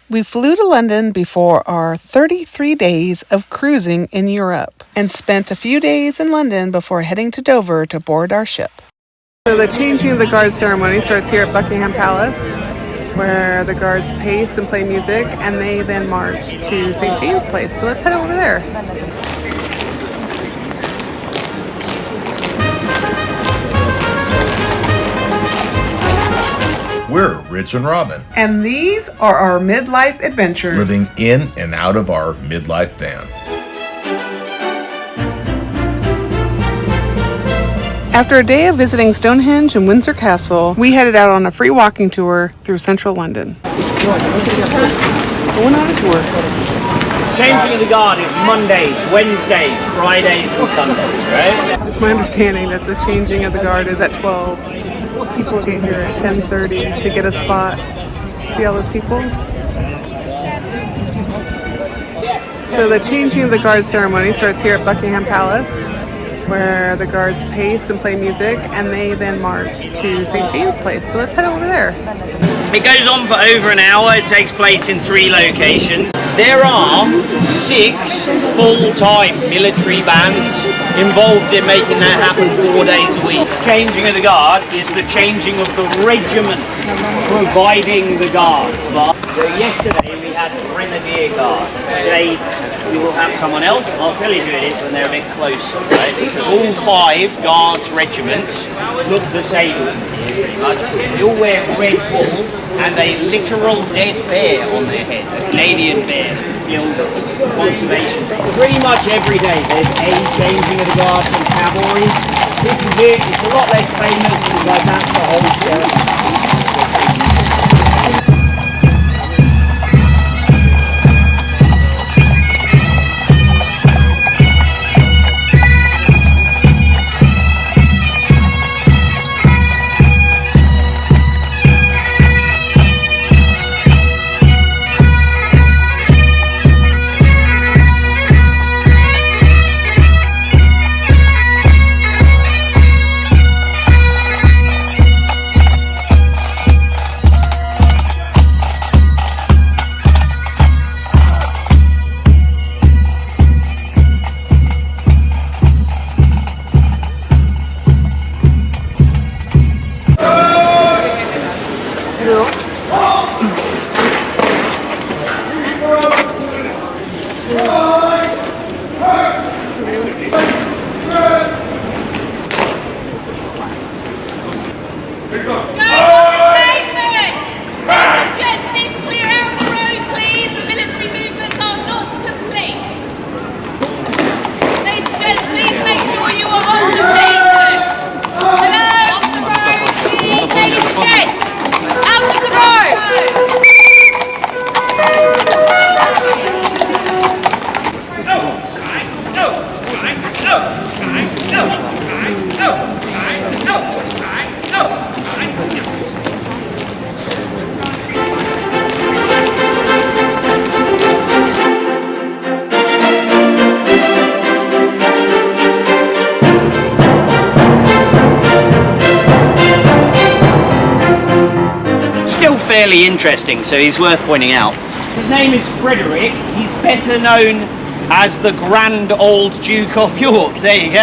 We flew to London before our 33 days of cruising in Europe and spent a few days in London before heading to Dover to board our ship. So the changing of the guard ceremony starts here at Buckingham Palace, where the guards pace and play music, and they then march to St. James' Place. So let's head over there. We're Rich and Robin. And these are our midlife adventures. Living in and out of our midlife van. After a day of visiting Stonehenge and Windsor Castle, we headed out on a free walking tour through central London. Going on a tour. Changing of the guard is Mondays, Wednesdays, Fridays and Sundays, right? It's my understanding that the changing of the guard is at 12. People get here at 10:30 to get a spot. See all those people? So the changing of the guard ceremony starts here at Buckingham Palace, where the guards pace and play music, and they then march to St. James' Place. So let's head over there. It goes on for over an hour. It takes place in 3 locations. There are 6 full-time military bands involved in making that happen 4 days a week. Changing of the guard is the changing of the regiment providing the guards. So yesterday we had grenadier guards. Today we will have someone else. I'll tell you who it is when they're a bit closer, right? Because all 5 guards regiments look the same, pretty much. They all wear red wool and a literal dead bear on their head, a Canadian bear that's killed conservation. Pretty much every day there's a changing of the guard from cavalry. This is it. It's a lot less famous, but like that's the whole ceremony. Fairly interesting, so he's worth pointing out. His name is Frederick. He's better known as the Grand Old Duke of York. There you go.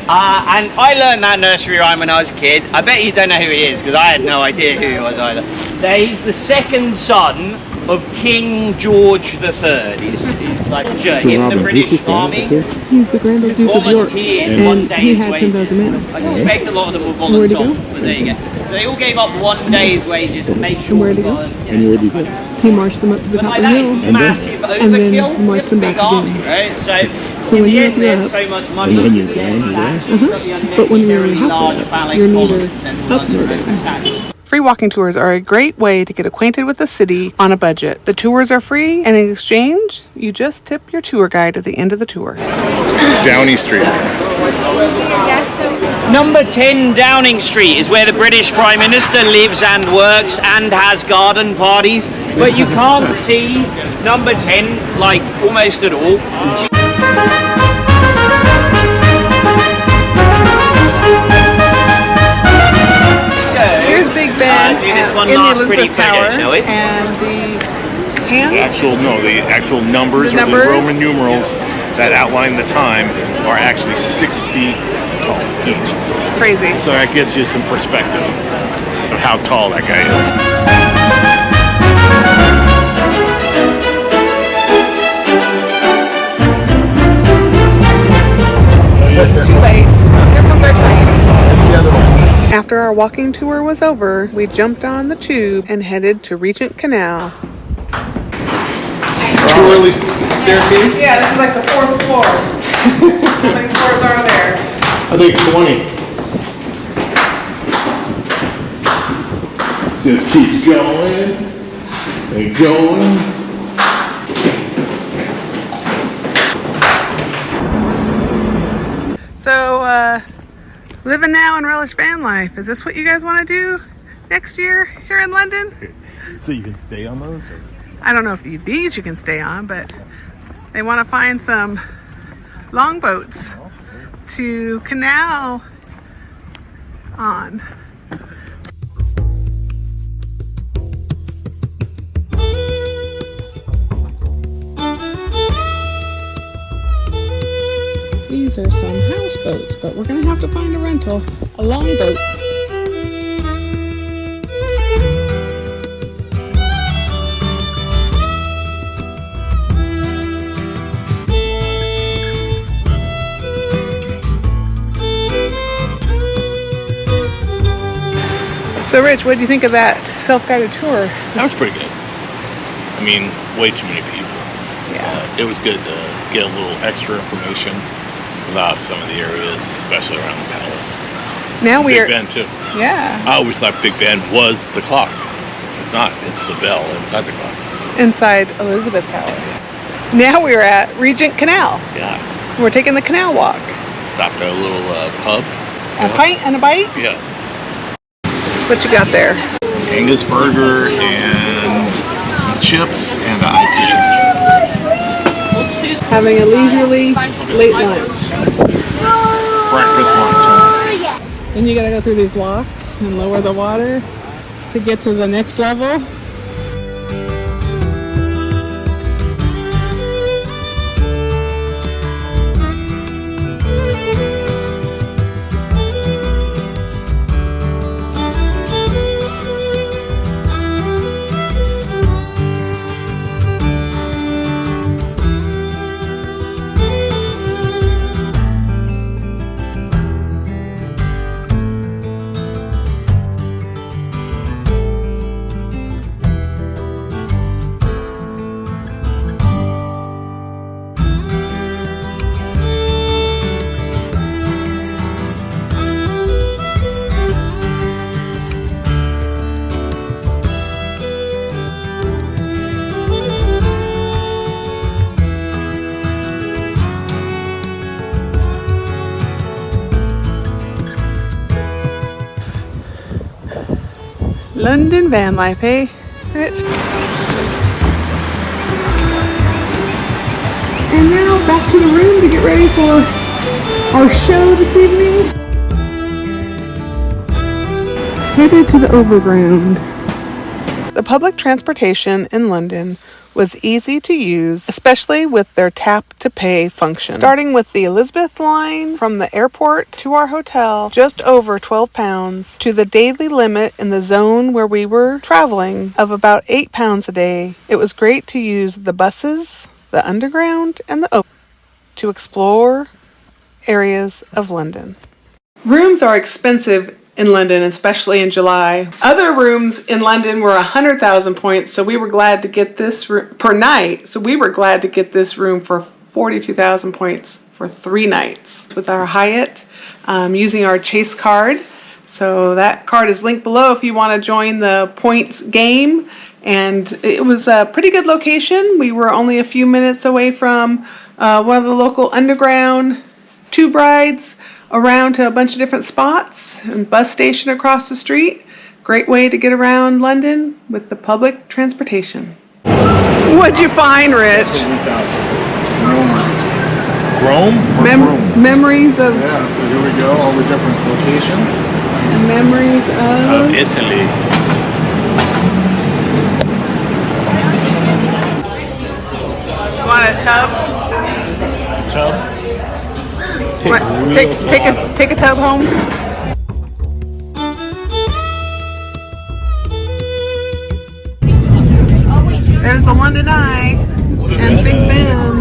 And I learned that nursery rhyme when I was a kid. I bet you don't know who he is, because I had no idea who he was either. So he's the 2nd son of King George III. He's like in the British Army. He's the Grand Old Duke of York, and he had 10,000 men. I suspect a lot of them were volunteers, but there you go. So they all gave up 1 day's wages to make sure. And where'd he go? He marched them up to the top of the hill, massive overkill, and then marched them back again. Right? So when you're up, you're up. So much money. But when you're halfway up, you're neither up nor down. Free walking tours are a great way to get acquainted with the city on a budget. The tours are free, and in exchange, you just tip your tour guide at the end of the tour. Downing Street. Number 10 Downing Street is where the British Prime Minister lives and works and has garden parties, but you can't see number 10 like almost at all. Here's Big Ben do this one in the last pretty Elizabeth Tower, photo, shall we? And the hands? The actual numbers The or numbers? the Roman numerals that outline the time are actually 6 feet tall each. Crazy. So that gives you some perspective of how tall that guy is. Too late. Here comes our train. After our walking tour was over, we jumped on the tube and headed to Regent Canal. Too early staircase? Yeah, this is like the 4th floor. How many floors are there? I think 20. Just keeps going and going. So, living now and relish van life. Is this what you guys want to do next year here in London? So you can stay on those? Or? I don't know if these you can stay on, but they want to find some longboats to canal on. These are some houseboats, but we're going to have to find a rental, a longboat. So Rich, what do you think of that self-guided tour? That was pretty good. I mean, way too many people. Yeah. It was good to get a little extra information about some of the areas, especially around the palace. Now we are. Big Ben too. Yeah. I always thought Big Ben was the clock. It's not. It's the bell inside the clock. Inside Elizabeth Tower. Now we are at Regent Canal. Yeah. We're taking the canal walk. Stopped at a little pub. A pint and a bite? Yeah. What you got there? Angus burger and some chips and an IPA. Having a leisurely late lunch. Breakfast, lunch. Then you gotta go through these locks and lower the water to get to the next level. London van life, eh, Rich? And now back to the room to get ready for our show this evening. Headed to the overground. The public transportation in London was easy to use, especially with their tap-to-pay function. Starting with the Elizabeth line from the airport to our hotel, just over £12, to the daily limit in the zone where we were traveling of about £8 a day. It was great to use the buses, the underground, and the open to explore areas of London. Rooms are expensive in London, especially in July. Other rooms in London were 100,000 points, so we were glad to get this per night. So we were glad to get this room for 42,000 points for 3 nights with our Hyatt, using our Chase card. So that card is linked below if you want to join the points game. And it was a pretty good location. We were only a few minutes away from one of the local underground tube rides around to a bunch of different spots, and bus station across the street. Great way to get around London with the public transportation. What'd you find, Rich? Rome? Memories of... Yeah, so here we go, all the different locations. Memories of... Italy. tub? Tub. Take a tub home. There's the London Eye and Big Ben.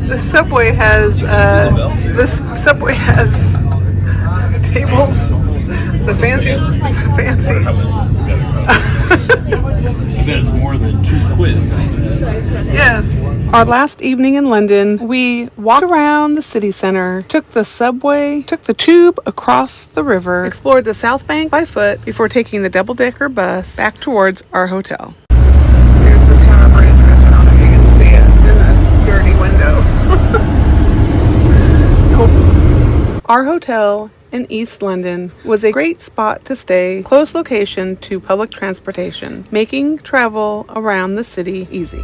The subway has tables. The fancy. I bet it's more than £2. Yes. Our last evening in London, we walked around the city center, took the subway, took the tube across the river, explored the South Bank by foot before taking the double-decker bus back towards our hotel. Here's the Tower Bridge. I don't know if you can see it in the dirty window. Our hotel in East London was a great spot to stay, close location to public transportation, making travel around the city easy.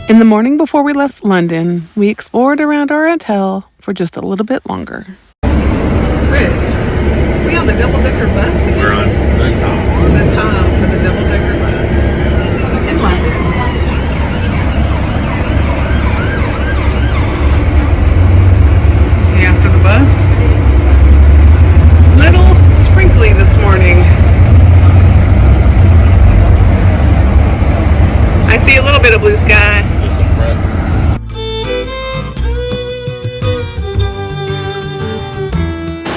In the morning before we left London, we explored around our hotel for just a little bit longer. Rich, we on the double-decker bus again? We're on the top. On the top for the double-decker bus in London. After the bus. Little sprinkly this morning. I see a little bit of blue sky.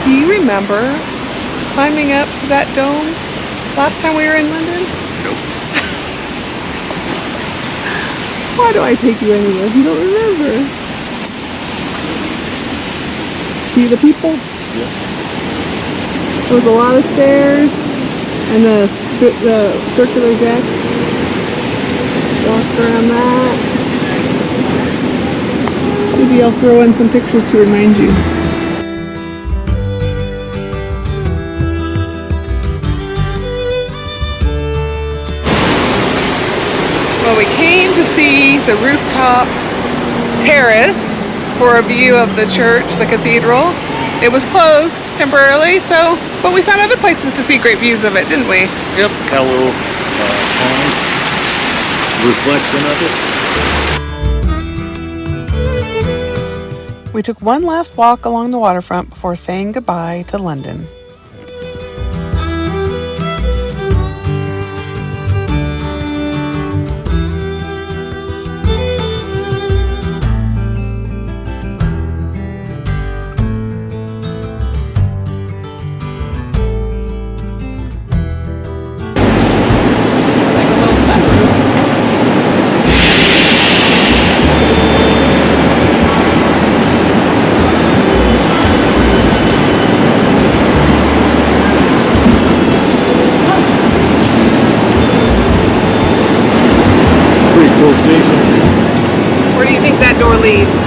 Do you remember climbing up to that dome last time we were in London? Nope. Why do I take you anywhere if you don't remember? See the people? Yeah. There was a lot of stairs and the circular deck. Walked around that. Maybe I'll throw in some pictures to remind you. Well, we came to see the rooftop terrace for a view of the church, the cathedral. It was closed temporarily, but we found other places to see great views of it, didn't we? Yep. Got a little pond reflection of it. We took one last walk along the waterfront before saying goodbye to London. Where do you think that door leads?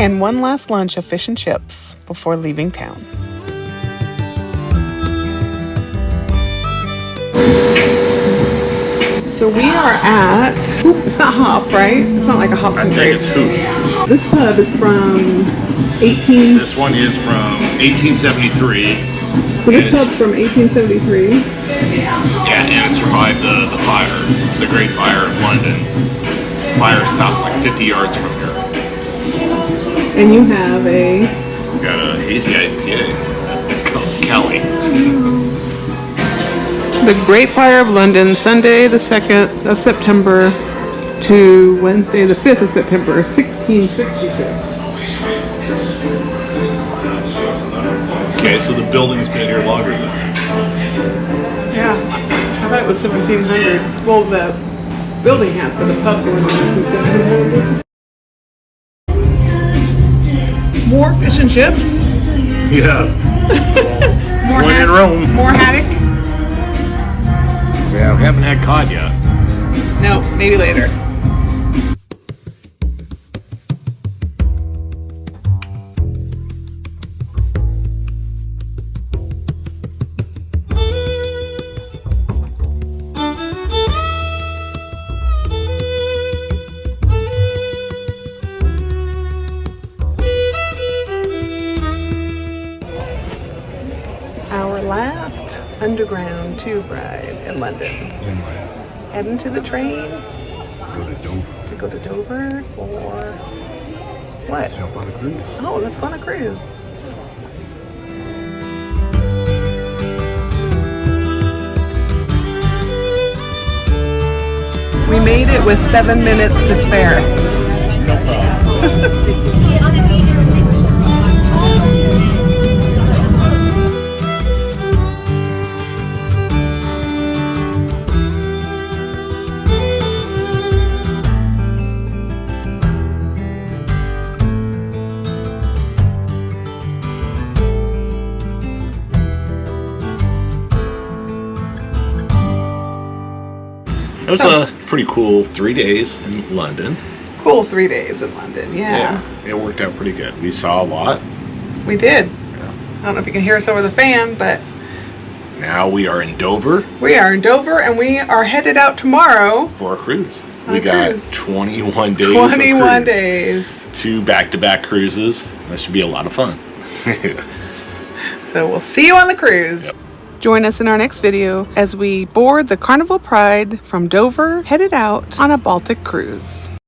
And one last lunch of fish and chips before leaving town. So we are at, it's not Hop, right? It's not like a Hop and I think it's Hoop. This pub is from 18... This one is from 1873. So this pub's from 1873. Yeah, and it survived the fire, the Great Fire of London. Fire stopped like 50 yards from here. And you have We got a hazy IPA. It's called Kelly. The Great Fire of London, Sunday the 2nd of September to Wednesday the 5th of September, 1666. Okay, so the building's been here longer than that. Yeah, I thought it was 1700. Well, the building has, but the pub's only been since 1700. More fish and chips. Yes. More One in Rome. More haddock. Yeah, we haven't had cod yet. No, maybe later. underground tube ride in London. Heading to the train to go to Dover for what? Jump on a cruise. Oh, let's go on a cruise. We made it with 7 minutes to spare. It was a pretty cool 3 days in London. Cool 3 days in London, yeah. It worked out pretty good. We saw a lot. We did. Yeah. I don't know if you can hear us over the fan, but Now we are in Dover we are in Dover and we are headed out tomorrow. for a cruise. On We a got cruise. 21 days. 21 of cruise. days. 2 back-to-back cruises. That should be a lot of fun. So we'll see you on the cruise. Yep. Join us in our next video as we board the Carnival Pride from Dover, headed out on a Baltic cruise.